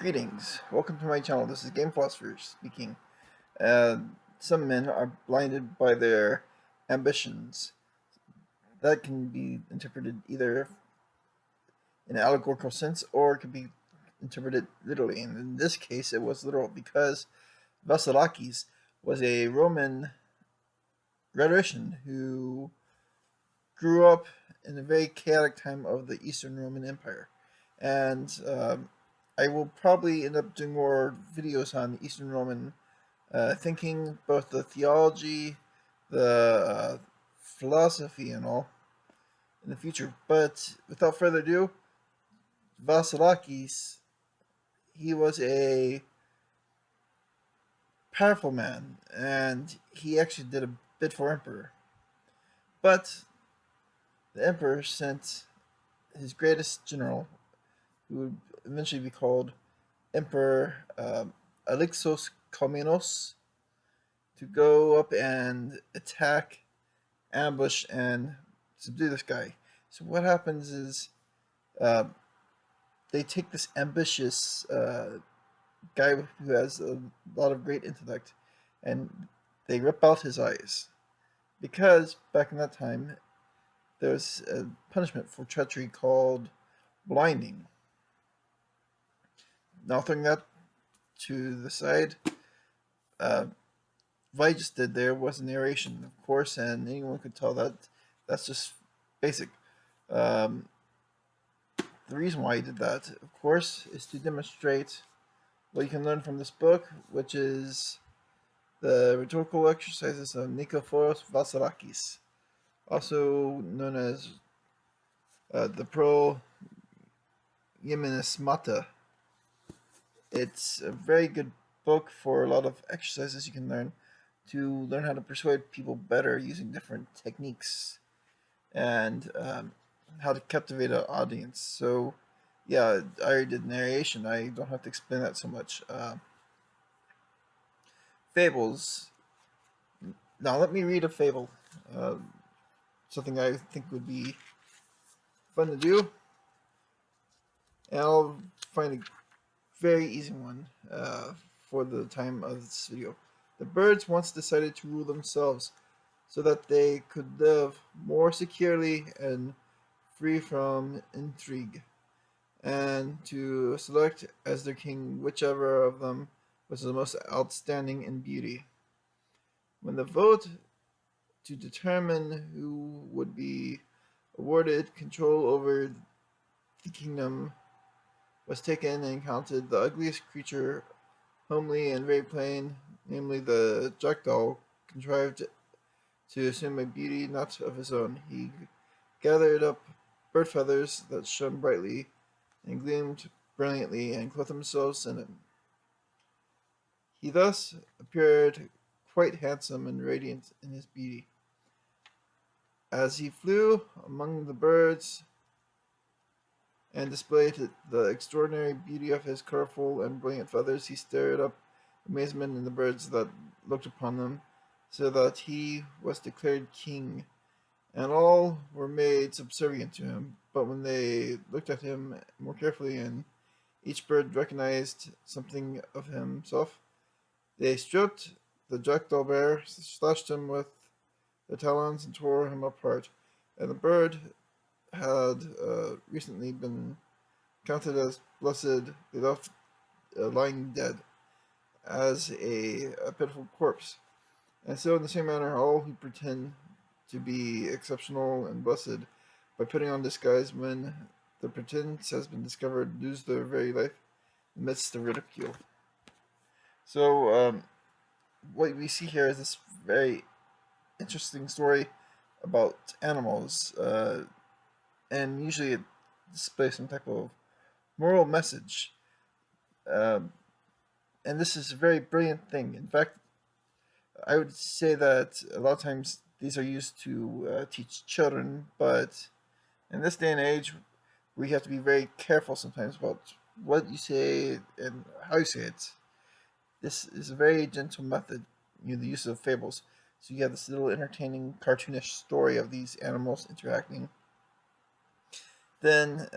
Greetings, welcome to my channel. This is Game Philosopher speaking. Uh, some men are blinded by their ambitions. That can be interpreted either in an allegorical sense or it can be interpreted literally. And in this case, it was literal because Vasilakes was a Roman rhetorician who grew up in a very chaotic time of the Eastern Roman Empire. And I will probably end up doing more videos on Eastern Roman thinking, both the theology, the philosophy, and all in the future. But without further ado, Vasilakes, he was a powerful man, and he actually did a bid for emperor. But the emperor sent his greatest general, who would eventually be called Emperor Alexos Komnenos, to go up and attack, ambush, and subdue this guy. So what happens is uh, they take this ambitious guy who has a lot of great intellect, and they rip out his eyes. Because back in that time, there was a punishment for treachery called blinding. Now, throwing that to the side, what I just did there was a narration, of course, and anyone could tell that that's just basic. Um, the reason why I did that, of course, is to demonstrate what you can learn from this book, which is the rhetorical exercises of Nikephoros Basilakes, also known as the Progymnasmata. It's a very good book for a lot of exercises you can learn to learn how to persuade people better using different techniques and how to captivate an audience. So, yeah, I already did narration. I don't have to explain that so much. Fables. Now, let me read a fable. Uh, Something I think would be fun to do. And I'll find a very easy one for the time of this video. The birds once decided to rule themselves so that they could live more securely and free from intrigue, and to select as their king whichever of them was the most outstanding in beauty. When the vote to determine who would be awarded control over the kingdom was taken and counted, the ugliest creature, homely and very plain, namely the jackdaw, contrived to assume a beauty not of his own. He gathered up bird feathers that shone brightly and gleamed brilliantly and clothed themselves in it. He thus appeared quite handsome and radiant in his beauty. As he flew among the birds and displayed the extraordinary beauty of his colorful and brilliant feathers, he stirred up amazement in the birds that looked upon him, so that he was declared king, and all were made subservient to him. But when they looked at him more carefully, and each bird recognized something of himself, they stripped the jackdaw bare, slashed him with their talons, and tore him apart. And the bird had recently been counted as blessed. They left lying dead as a pitiful corpse. And so, in the same manner, all who pretend to be exceptional and blessed by putting on disguise when the pretense has been discovered lose their very life amidst the ridicule. So, what we see here is this very interesting story about animals, and usually it displays some type of moral message. And this is a very brilliant thing. In fact, I would say that a lot of times these are used to teach children, but in this day and age, we have to be very careful sometimes about what you say and how you say it. This is a very gentle method, the use of fables. So you have this little entertaining, cartoonish story of these animals interacting. Then,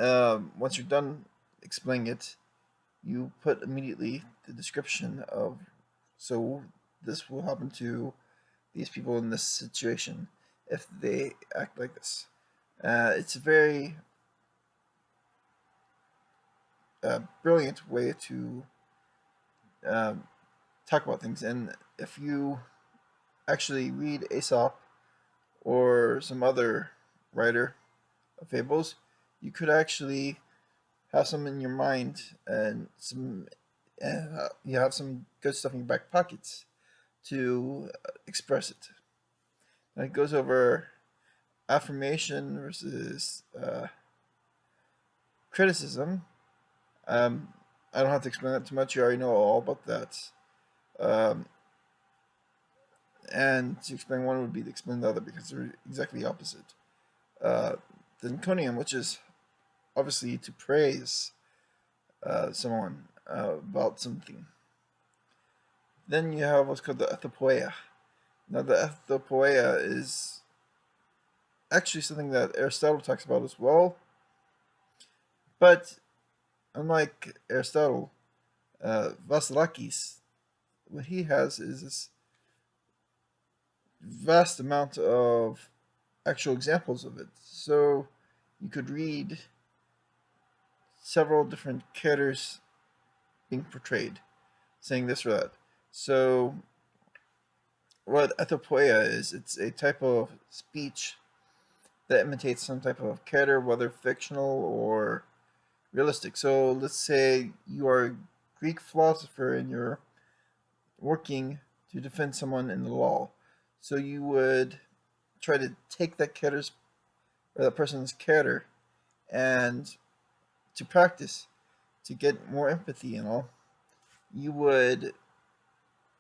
once you're done explaining it, you put immediately the description of, so this will happen to these people in this situation if they act like this. It's a very brilliant way to um, talk about things. And if you actually read Aesop or some other writer of fables, you could actually have some in your mind and you have some good stuff in your back pockets to express it. And it goes over affirmation versus criticism. Um, I don't have to explain that too much. You already know all about that. Um, and to explain one would be to explain the other because they're exactly opposite. Uh, the Niconium, which is obviously to praise someone about something. Then you have what's called the ethopoeia. Now, the ethopoeia is actually something that Aristotle talks about as well, but unlike Aristotle, Vasilakes, what he has is this vast amount of actual examples of it. So you could read several different characters being portrayed, saying this or that. So what ethopoeia is, it's a type of speech that imitates some type of character, whether fictional or realistic. So let's say you are a Greek philosopher and you're working to defend someone in the law. So you would try to take that character's or that person's character and to practice to get more empathy and all. You would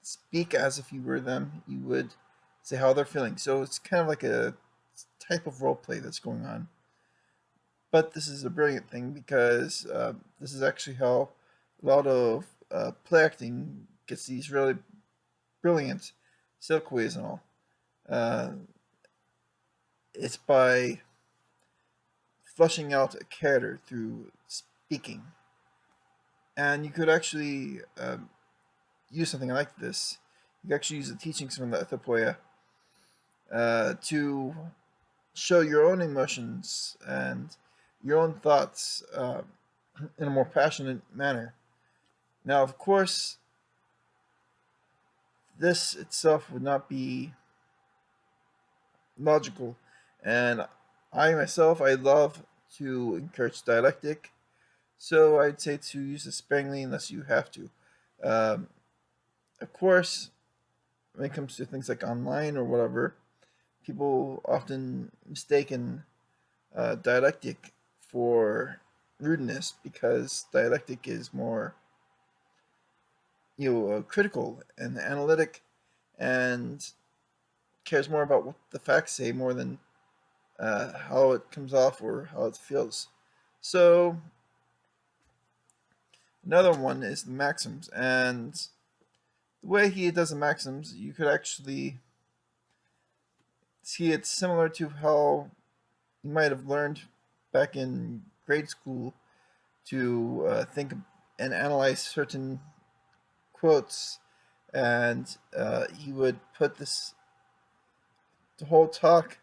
speak as if you were them. You would say how they're feeling. So it's kind of like a type of role play that's going on. But this is a brilliant thing because this is actually how a lot of play acting gets these really brilliant silkways and all. Uh, it's by fleshing out a character through speaking. And you could actually use something like this. You could actually use the teachings from the Ethopoeia to show your own emotions and your own thoughts in a more passionate manner. Now, of course, this itself would not be logical, and I myself, I love to encourage dialectic, so I'd say to use this sparingly unless you have to. Um, of course, when it comes to things like online or whatever, people often mistaken dialectic for rudeness because dialectic is more critical and analytic and cares more about what the facts say more than how it comes off or how it feels. So another one is the maxims, and the way he does the maxims, you could actually see it's similar to how you might have learned back in grade school to think and analyze certain quotes, and he would put the whole talk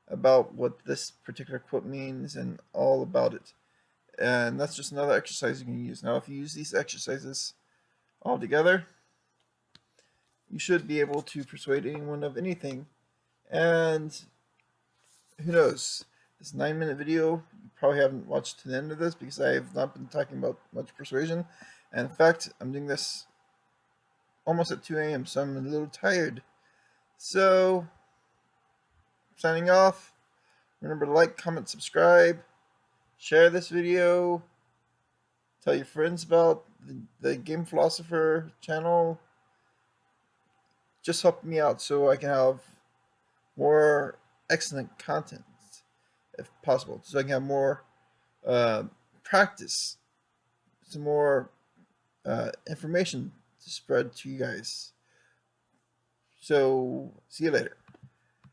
about what this particular quote means and all about it. And that's just another exercise you can use. Now, if you use these exercises all together, you should be able to persuade anyone of anything. And who knows? This 9-minute video, you probably haven't watched to the end of this because I have not been talking about much persuasion. And in fact, I'm doing this almost at 2 a.m., so I'm a little tired. So, signing off. Remember to like, comment, subscribe, share this video, tell your friends about the Game Philosopher channel. Just help me out so I can have more excellent content, if possible, so I can have more practice, some more information to spread to you guys. So, see you later.